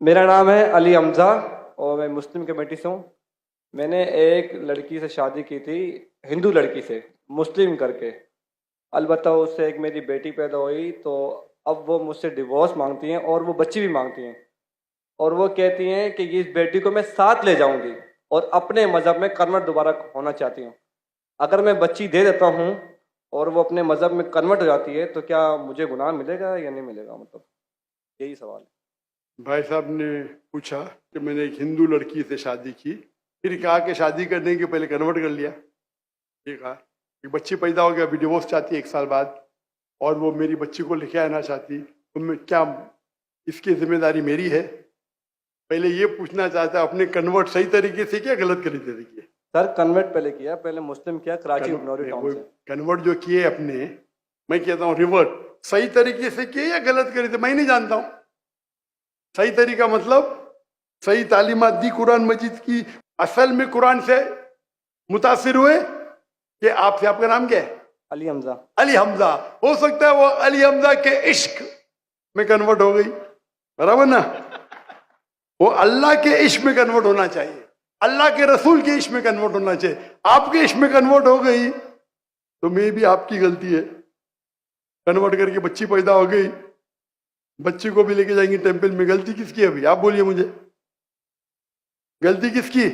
मेरा नाम है अली हमजा और मैं मुस्लिम कमेटी से हूँ। मैंने एक लड़की से शादी की थी, हिंदू लड़की से, मुस्लिम करके। अलबत्ता उससे एक मेरी बेटी पैदा हुई, तो अब वो मुझसे डिवोर्स मांगती हैं और वो बच्ची भी मांगती हैं। और वो कहती हैं कि इस बेटी को मैं साथ ले जाऊंगी और अपने मज़हब में कन्वर्ट दोबारा होना चाहती हूँ। अगर मैं बच्ची दे देता हूँ और वो अपने मज़हब में कन्वर्ट हो जाती है तो क्या मुझे गुनाह मिलेगा या नहीं मिलेगा? मतलब यही सवाल है। भाई साहब ने पूछा कि मैंने एक हिंदू लड़की से शादी की, फिर कहा कि शादी करने के पहले कन्वर्ट कर लिया। ये कहा कि बच्ची पैदा हो गया, अभी डिवोर्स चाहती है 1 साल बाद, और वो मेरी बच्ची को लेके आना चाहती, तो मैं क्या, इसकी जिम्मेदारी मेरी है? पहले ये पूछना चाहता अपने कन्वर्ट सही तरीके से किया, गलत तरीके से किया? सर कन्वर्ट पहले किया, पहले मुस्लिम किया कराची उपनौरी टाउन से। कन्वर्ट जो किए अपने, मैं कहता हूँ रिवर्ट सही तरीके से किए या गलत करे थे, मैं नहीं जानता हूँ। सही तरीका मतलब सही तालीमात दी कुरान मजीद की, असल में कुरान से मुतासिर हुए कि आपसे, आपका नाम क्या है? अली हमजा। अली हमजा। हो सकता है वो अली हमजा के इश्क में कन्वर्ट हो गई, बराबर ना? वो अल्लाह के इश्क में कन्वर्ट होना चाहिए, अल्लाह के रसूल के इश्क में कन्वर्ट होना चाहिए। आपके इश्क में कन्वर्ट हो गई तो मे भी आपकी गलती है। कन्वर्ट करके बच्ची पैदा हो गई, बच्ची को भी लेके जाएंगे टेंपल में, गलती किसकी है? अभी आप बोलिए मुझे, गलती किसकी?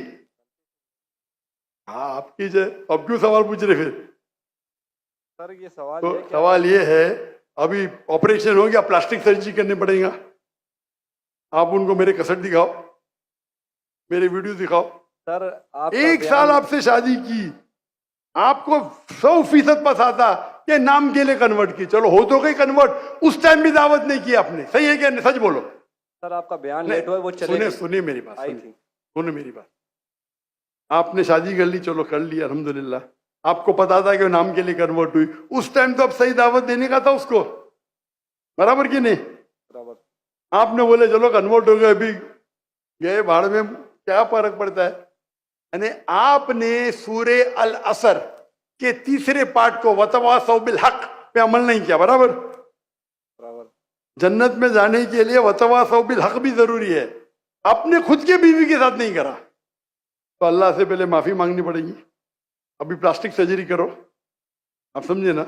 हाँ आपकी है। अब क्यों सवाल पूछ रहे फिर? सर ये सवाल तो है क्या? सवाल ये है, अभी ऑपरेशन हो गया, प्लास्टिक सर्जरी करने पड़ेगा। आप उनको मेरे कसट दिखाओ, मेरे वीडियो दिखाओ। सर आप 1 साल आपसे शादी की, आपको 100% पता कि नाम के लिए कन्वर्ट की, चलो हो तो गई कन्वर्ट, उस टाइम भी दावत नहीं की आपने, सही है क्या? नहीं, सच बोलो। सर आपका बयान लेट हुआ, वो सुने सुनिए मेरी बात, आई थी। सुने मेरी बात। आपने शादी कर ली, चलो कर ली, अल्हम्दुलिल्लाह। आपको पता था कि वो नाम के लिए कन्वर्ट हुई, उस टाइम तो अब सही दावत देने का था उसको, बराबर कि नहीं? बराबर। आपने बोले चलो कन्वर्ट हो गए, अभी गए भाड़ में, क्या फर्क पड़ता है? यानी आपने सूरे अल असर के 3रे पार्ट को वतवासौ बिल हक पे अमल नहीं किया, बराबर? बराबर। जन्नत में जाने के लिए वतवासौ बिल हक भी जरूरी है, अपने खुद के बीवी के साथ नहीं करा तो अल्लाह से पहले माफी मांगनी पड़ेगी। अभी प्लास्टिक सर्जरी करो, आप समझे ना?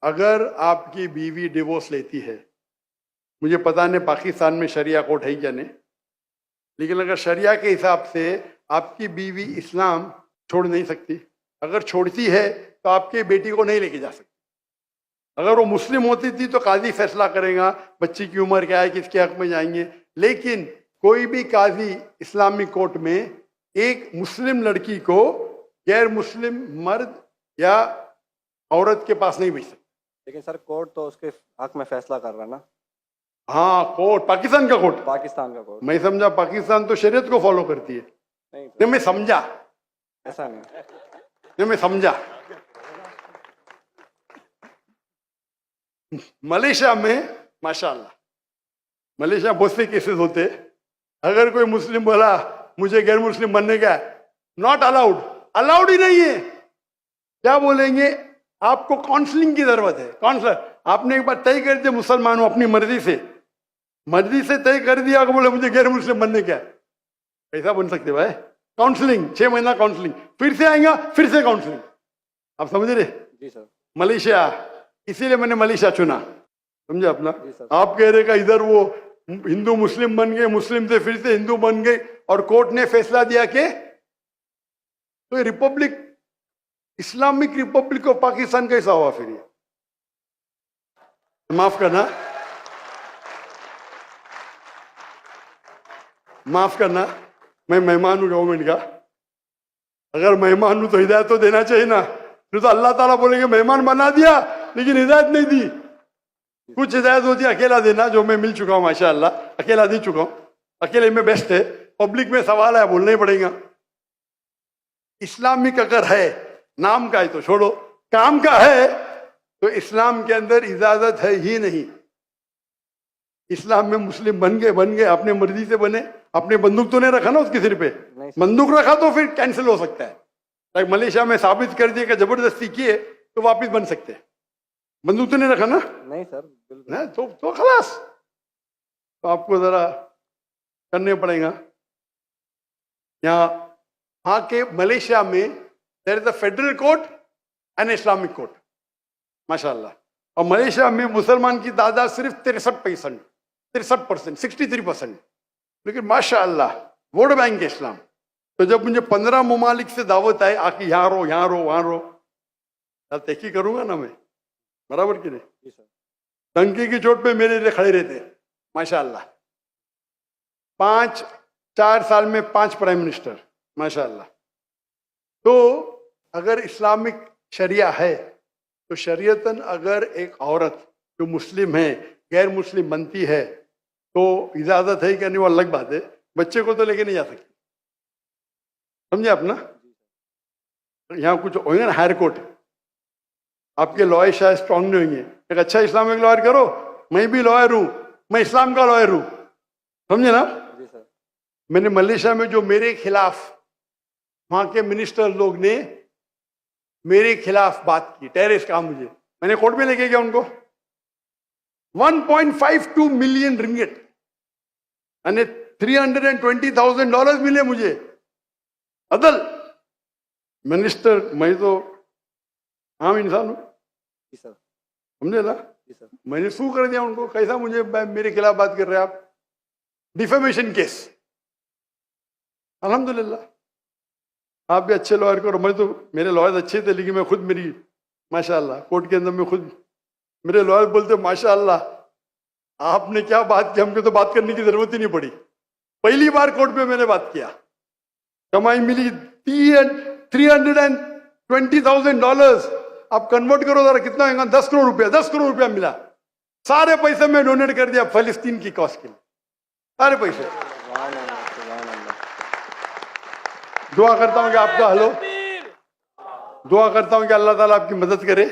अगर आपकी बीवी डिवोर्स लेती है, मुझे पता नहीं पाकिस्तान में शरिया कोर्ट है क्या नहीं, लेकिन अगर शरिया के हिसाब से आपकी बीवी इस्लाम छोड़ नहीं सकती, अगर छोड़ती है तो आपके बेटी को नहीं लेके जा सकती। अगर वो मुस्लिम होती थी तो काजी फैसला करेगा बच्ची की उम्र क्या है, किसके हक में जाएंगे, लेकिन कोई भी काजी इस्लामिक कोर्ट में एक मुस्लिम लड़की को गैर मुस्लिम मर्द या औरत के पास नहीं भेज सकता। लेकिन सर कोर्ट तो उसके हक में फैसला कर रहा है ना। हाँ कोर्ट, पाकिस्तान का कोर्ट, पाकिस्तान का कोर्ट। मैं समझा पाकिस्तान तो शरीयत को फॉलो करती है। नहीं मैं समझा, ऐसा नहीं। नहीं मैं समझा। मलेशिया में माशाल्लाह, मलेशिया बहुत से केसेस होते, अगर कोई मुस्लिम बोला मुझे गैर मुस्लिम बनने का, नॉट अलाउड, अलाउड ही नहीं है। क्या बोलेंगे? आपको काउंसलिंग की जरूरत है। काउंसलर, आपने एक बार तय कर दिया मुसलमान हूं, अपनी मर्जी से तय कर दिया कि बोले मुझे गैर मुस्लिम बनने का, कैसा बन सकते भाई? काउंसलिंग, 6 महीना काउंसलिंग, फिर से आएगा, फिर से काउंसलिंग। आप समझ रहे? जी सर। मलेशिया, इसीलिए मैंने मलेशिया चुना, समझे अपना? सर। आप कह रहे का इधर वो हिंदू मुस्लिम बन गए, मुस्लिम से फिर से हिंदू बन गए, और कोर्ट ने फैसला दिया कि तो Republic, Islamic Republic of Pakistan कैसा हुआ फिर? ये माफ करना, माफ करना, मैं मेहमान हूं गवर्नमेंट का। अगर मेहमान हूं तो हिदायत तो देना चाहिए ना, फिर तो अल्लाह ताला बोलेंगे मेहमान बना दिया लेकिन हिदायत नहीं दी। कुछ हिदायत होती है अकेला देना, जो मैं मिल चुका हूं माशाअल्लाह, अकेला दे चुका हूं, अकेले में बेस्ट है। पब्लिक में सवाल है, बोलना ही पड़ेगा। इस्लामिक अगर है, नाम का है तो छोड़ो, काम का है तो इस्लाम के अंदर इजाजत है ही नहीं। इस्लाम में मुस्लिम बन गए, अपने मर्जी से बने, अपने बंदूक तो नहीं रखा ना उसके सिर पे, बंदूक रखा तो फिर कैंसिल हो सकता है। लाइक मलेशिया में साबित कर दिया कि जबरदस्ती किए तो वापिस बन सकते हैं। बंदूक तो नहीं रखा ना? नहीं सर बिल्कुल। ना तो खलास। तो आपको जरा करने पड़ेगा। यहाँ वहाँ के मलेशिया में there is a federal court and Islamic court, माशाल्लाह। और मलेशिया में मुसलमान की तादाद सिर्फ 63%, 63%, लेकिन माशाल्लाह वोट बैंक है इस्लाम। तो जब मुझे 15 ममालिक से दावत आए आके यहाँ रहो, यहाँ रहो, वहाँ रहो, तब तय करूंगा ना मैं, बराबर कि नहीं? जी सर। डंके की चोट पे मेरे लिए खड़े रहते हैं, माशाल्लाह। 4 साल में 5 प्राइम मिनिस्टर, माशाल्लाह। तो अगर इस्लामिक शरिया है तो शरीयतन अगर एक औरत जो मुस्लिम है गैर मुस्लिम बनती है तो इजाजत है कि नहीं, वो अलग बात है। बच्चे को तो लेके नहीं जा सकती, समझे आप ना? यहाँ कुछ होंगे ना हायर कोर्ट, आपके लॉयर शायद स्ट्रांग नहीं होंगे, एक अच्छा इस्लामिक लॉयर करो, मैं भी लॉयर हूं, मैं इस्लाम का लॉयर हूं, समझे ना? जी सर। मैंने मलेशिया में जो मेरे खिलाफ वहां के मिनिस्टर लोग ने मेरे खिलाफ बात की, टेररिस्ट कहा मुझे, मैंने कोर्ट में लेके गया उनको। 1.52 मिलियन रिंगिट यानी $320,000 मिले मुझे। अदल मिनिस्टर, मैं तो आम इंसान हूं, जी सर। समझे ना? जी सर। मैंने शू कर दिया उनको, कैसा मुझे मेरे खिलाफ बात कर रहे हैं आप, डिफेमेशन केस। अल्हम्दुलिल्लाह आप भी अच्छे लॉयर करो, मैं तो मेरे लॉयर अच्छे थे लेकिन मैं खुद मेरी माशाल्लाह कोर्ट के अंदर में खुद मेरे लॉयर बोलते माशाल्लाह आपने क्या बात की, हमको तो बात करने की जरूरत ही नहीं पड़ी। पहली बार कोर्ट में मैंने बात किया, कमाई मिली $320,000। आप कन्वर्ट करो जरा कितना होगा, 10 करोड़ रुपया, 10 करोड़ रुपया मिला। सारे पैसे मैं डोनेट कर दिया फलस्तीन की कॉज के लिए, सारे पैसे। दुआ करता हूं कि आपका हलो, दुआ करता हूं कि अल्लाह ताला आपकी मदद करे,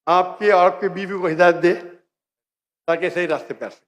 आपके और आपके बीवी को हिदायत दे ताकि सही रास्ते पे आ सके।